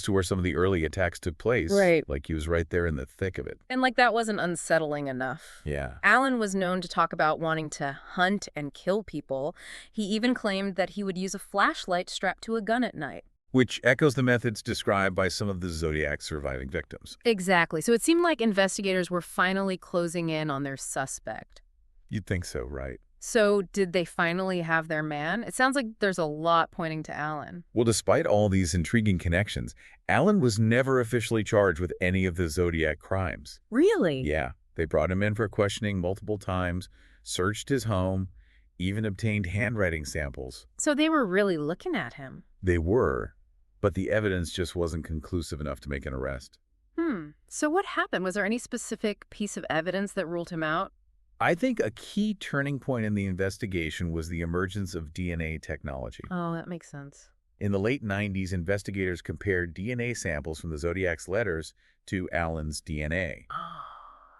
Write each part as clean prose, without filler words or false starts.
to where some of the early attacks took place. Right. Like he was right there in the thick of it. And like that wasn't unsettling enough. Yeah. Allen was known to talk about wanting to hunt and kill people. He even claimed that he would use a flashlight strapped to a gun at night. Which echoes the methods described by some of the Zodiac's surviving victims. Exactly. So it seemed like investigators were finally closing in on their suspect. You'd think so, right? So did they finally have their man? It sounds like there's a lot pointing to Allen. Well, despite all these intriguing connections, Allen was never officially charged with any of the Zodiac crimes. Really? Yeah, they brought him in for questioning multiple times, searched his home, even obtained handwriting samples. So they were really looking at him. They were, but the evidence just wasn't conclusive enough to make an arrest. So what happened? Was there any specific piece of evidence that ruled him out? I think a key turning point in the investigation was the emergence of DNA technology. Oh, that makes sense. In the late 90s, investigators compared DNA samples from the Zodiac's letters to Allen's DNA.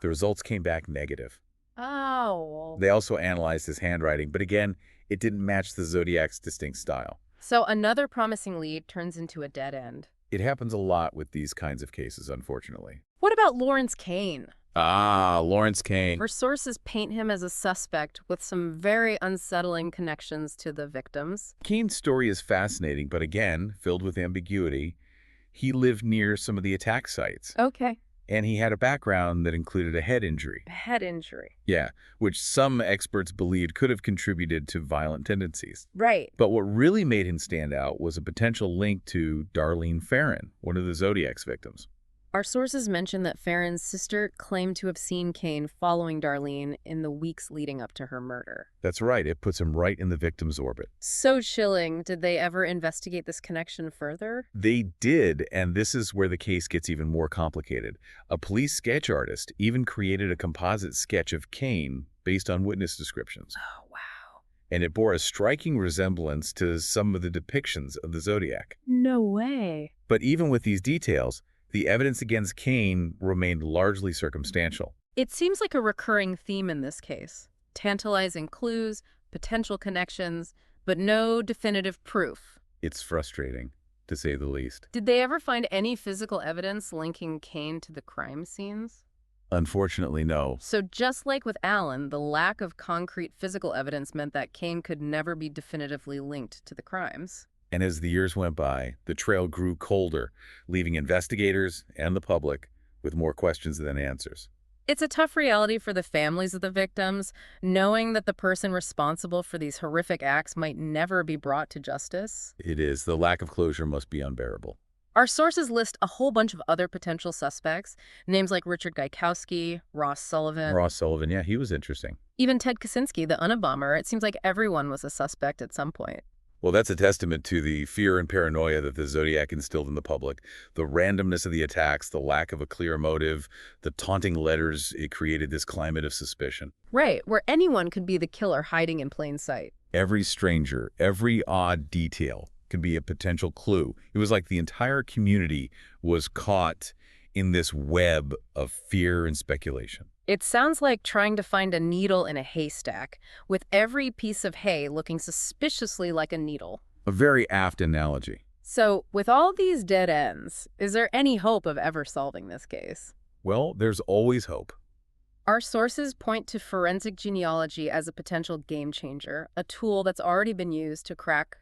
The results came back negative. Oh. They also analyzed his handwriting, but again, it didn't match the Zodiac's distinct style. So another promising lead turns into a dead end. It happens a lot with these kinds of cases, unfortunately. What about Lawrence Kane? Ah, Lawrence Kane. Our sources paint him as a suspect with some very unsettling connections to the victims. Kane's story is fascinating, but again, filled with ambiguity. He lived near some of the attack sites. Okay. And he had a background that included a head injury. Head injury. Yeah, which some experts believed could have contributed to violent tendencies. Right. But what really made him stand out was a potential link to Darlene Ferrin, one of the Zodiac's victims. Our sources mention that Farron's sister claimed to have seen Kane following Darlene in the weeks leading up to her murder. That's right, it puts him right in the victim's orbit. So chilling. Did they ever investigate this connection further? They did, and this is where the case gets even more complicated. A police sketch artist even created a composite sketch of Kane based on witness descriptions. Oh, wow. And it bore a striking resemblance to some of the depictions of the Zodiac. No way. But even with these details, the evidence against Kane remained largely circumstantial. It seems like a recurring theme in this case. Tantalizing clues, potential connections, but no definitive proof. It's frustrating, to say the least. Did they ever find any physical evidence linking Kane to the crime scenes? Unfortunately, no. So just like with Allen, the lack of concrete physical evidence meant that Kane could never be definitively linked to the crimes. And as the years went by, the trail grew colder, leaving investigators and the public with more questions than answers. It's a tough reality for the families of the victims, knowing that the person responsible for these horrific acts might never be brought to justice. It is. The lack of closure must be unbearable. Our sources list a whole bunch of other potential suspects, names like Richard Gaikowski, Ross Sullivan. Ross Sullivan, yeah, he was interesting. Even Ted Kaczynski, the Unabomber. It seems like everyone was a suspect at some point. Well, that's a testament to the fear and paranoia that the Zodiac instilled in the public. The randomness of the attacks, the lack of a clear motive, the taunting letters, it created this climate of suspicion. Right, where anyone could be the killer hiding in plain sight. Every stranger, every odd detail could be a potential clue. It was like the entire community was caught in this web of fear and speculation. It sounds like trying to find a needle in a haystack, with every piece of hay looking suspiciously like a needle. A very apt analogy. So, with all these dead ends, is there any hope of ever solving this case? Well, there's always hope. Our sources point to forensic genealogy as a potential game changer, a tool that's already been used to crack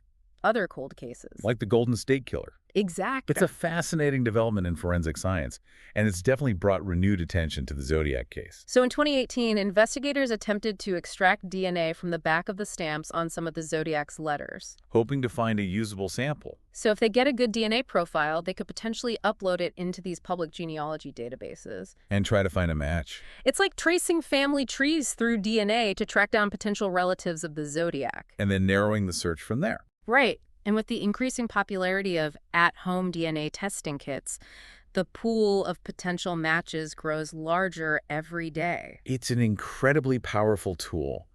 other cold cases. Like the Golden State Killer. Exactly. It's a fascinating development in forensic science, and it's definitely brought renewed attention to the Zodiac case. So in 2018, investigators attempted to extract DNA from the back of the stamps on some of the Zodiac's letters, hoping to find a usable sample. So if they get a good DNA profile, they could potentially upload it into these public genealogy databases. And try to find a match. It's like tracing family trees through DNA to track down potential relatives of the Zodiac. And then narrowing the search from there. Right. And with the increasing popularity of at-home DNA testing kits, the pool of potential matches grows larger every day. It's an incredibly powerful tool,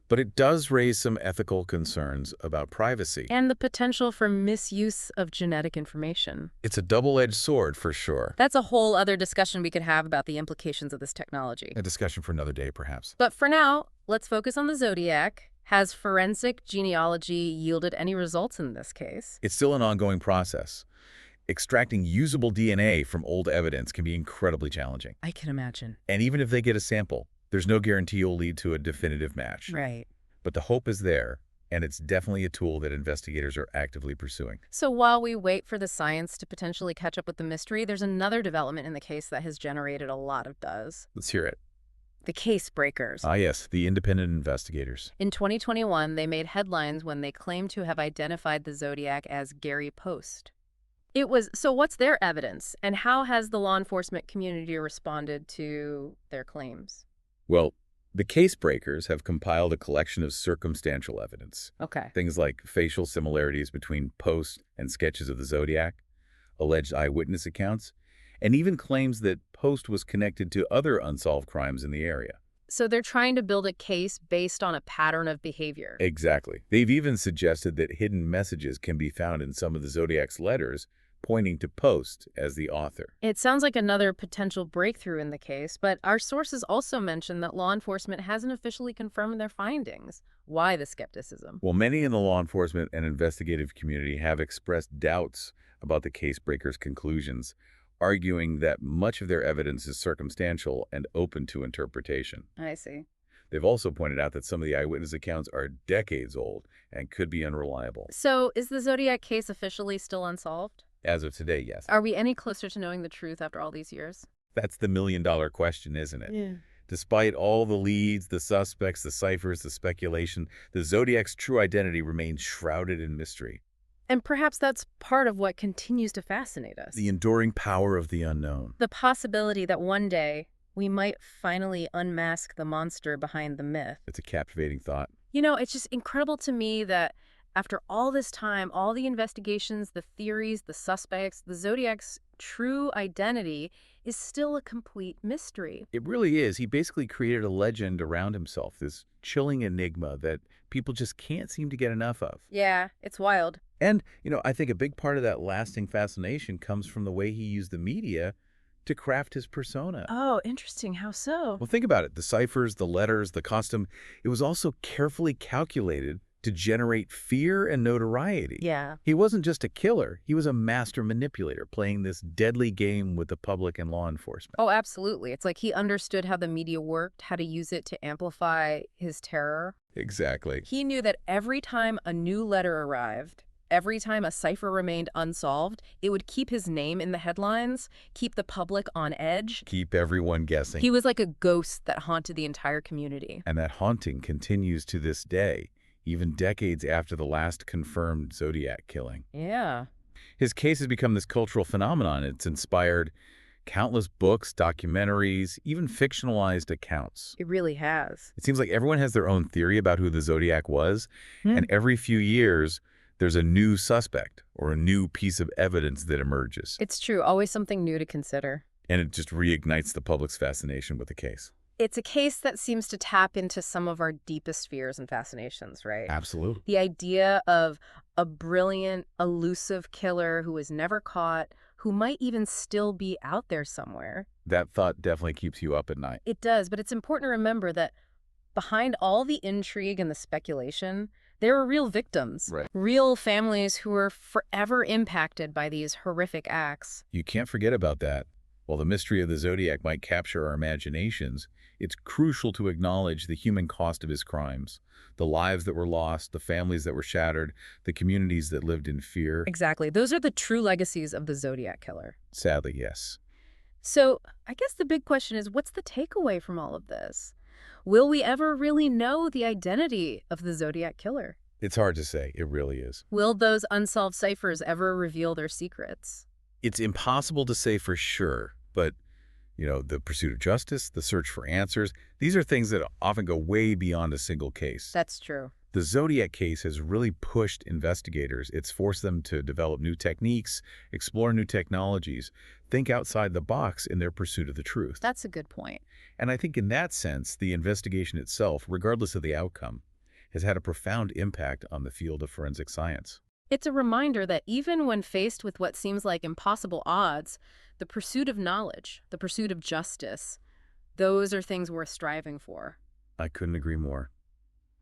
but it does raise some ethical concerns about privacy. And the potential for misuse of genetic information. It's a double-edged sword, for sure. That's a whole other discussion we could have about the implications of this technology. A discussion for another day, perhaps. But for now, let's focus on the Zodiac. Has forensic genealogy yielded any results in this case? It's still an ongoing process. Extracting usable DNA from old evidence can be incredibly challenging. I can imagine. And even if they get a sample, there's no guarantee you'll lead to a definitive match. Right. But the hope is there, and it's definitely a tool that investigators are actively pursuing. So while we wait for the science to potentially catch up with the mystery, there's another development in the case that has generated a lot of buzz. Let's hear it. The case breakers. Ah, yes, the independent investigators. In 2021, they made headlines when they claimed to have identified the Zodiac as Gary Post. So what's their evidence, and how has the law enforcement community responded to their claims? Well, the case breakers have compiled a collection of circumstantial evidence. Okay. Things like facial similarities between Post and sketches of the Zodiac, alleged eyewitness accounts, and even claims that Post was connected to other unsolved crimes in the area. So they're trying to build a case based on a pattern of behavior. Exactly. They've even suggested that hidden messages can be found in some of the Zodiac's letters, pointing to Post as the author. It sounds like another potential breakthrough in the case, but our sources also mention that law enforcement hasn't officially confirmed their findings. Why the skepticism? Well, many in the law enforcement and investigative community have expressed doubts about the case breakers' conclusions, arguing that much of their evidence is circumstantial and open to interpretation. I see. They've also pointed out that some of the eyewitness accounts are decades old and could be unreliable. So is the Zodiac case officially still unsolved? As of today, yes. Are we any closer to knowing the truth after all these years? That's the million-dollar question, isn't it? Yeah. Despite all the leads, the suspects, the ciphers, the speculation, the Zodiac's true identity remains shrouded in mystery. And perhaps that's part of what continues to fascinate us. The enduring power of the unknown. The possibility that one day we might finally unmask the monster behind the myth. It's a captivating thought. You know, it's just incredible to me that after all this time, all the investigations, the theories, the suspects, the Zodiac's true identity is still a complete mystery. It really is. He basically created a legend around himself, this chilling enigma that people just can't seem to get enough of. Yeah, it's wild. And, I think a big part of that lasting fascination comes from the way he used the media to craft his persona. Oh, interesting. How so? Well, think about it. The ciphers, the letters, the costume, it was also carefully calculated to generate fear and notoriety. Yeah. He wasn't just a killer. He was a master manipulator, playing this deadly game with the public and law enforcement. Oh, absolutely. It's like he understood how the media worked, how to use it to amplify his terror. Exactly. He knew that every time a new letter arrived, every time a cipher remained unsolved, it would keep his name in the headlines, keep the public on edge. Keep everyone guessing. He was like a ghost that haunted the entire community. And that haunting continues to this day, even decades after the last confirmed Zodiac killing. Yeah. His case has become this cultural phenomenon. It's inspired countless books, documentaries, even fictionalized accounts. It really has. It seems like everyone has their own theory about who the Zodiac was, and every few years, there's a new suspect or a new piece of evidence that emerges. It's true. Always something new to consider. And it just reignites the public's fascination with the case. It's a case that seems to tap into some of our deepest fears and fascinations, right? Absolutely. The idea of a brilliant, elusive killer who was never caught, who might even still be out there somewhere. That thought definitely keeps you up at night. It does, but it's important to remember that behind all the intrigue and the speculation, there were real victims. Right. Real families who were forever impacted by these horrific acts. You can't forget about that. While the mystery of the Zodiac might capture our imaginations, it's crucial to acknowledge the human cost of his crimes, the lives that were lost, the families that were shattered, the communities that lived in fear. Exactly. Those are the true legacies of the Zodiac Killer. Sadly, yes. So I guess the big question is, what's the takeaway from all of this? Will we ever really know the identity of the Zodiac Killer? It's hard to say. It really is. Will those unsolved ciphers ever reveal their secrets? It's impossible to say for sure, but the pursuit of justice, the search for answers, these are things that often go way beyond a single case. That's true. The Zodiac case has really pushed investigators. It's forced them to develop new techniques, explore new technologies, think outside the box in their pursuit of the truth. That's a good point. And I think in that sense, the investigation itself, regardless of the outcome, has had a profound impact on the field of forensic science. It's a reminder that even when faced with what seems like impossible odds, the pursuit of knowledge, the pursuit of justice, those are things worth striving for. I couldn't agree more.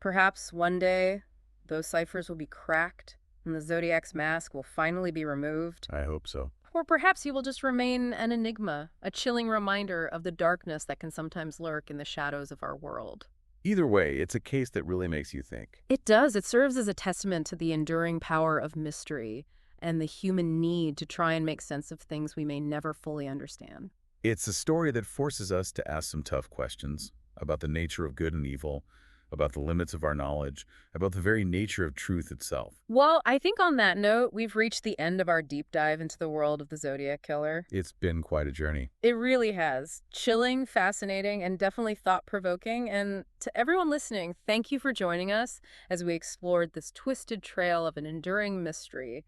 Perhaps one day those ciphers will be cracked, And the Zodiac's mask will finally be removed. I hope so. Or perhaps he will just remain an enigma, a chilling reminder of the darkness that can sometimes lurk in the shadows of our world. Either way, it's a case that really makes you think. It does. It serves as a testament to the enduring power of mystery and the human need to try and make sense of things we may never fully understand. It's a story that forces us to ask some tough questions about the nature of good and evil, about the limits of our knowledge, about the very nature of truth itself. Well, I think on that note, we've reached the end of our deep dive into the world of the Zodiac Killer. It's been quite a journey. It really has. Chilling, fascinating, and definitely thought-provoking. And to everyone listening, thank you for joining us as we explored this twisted trail of an enduring mystery.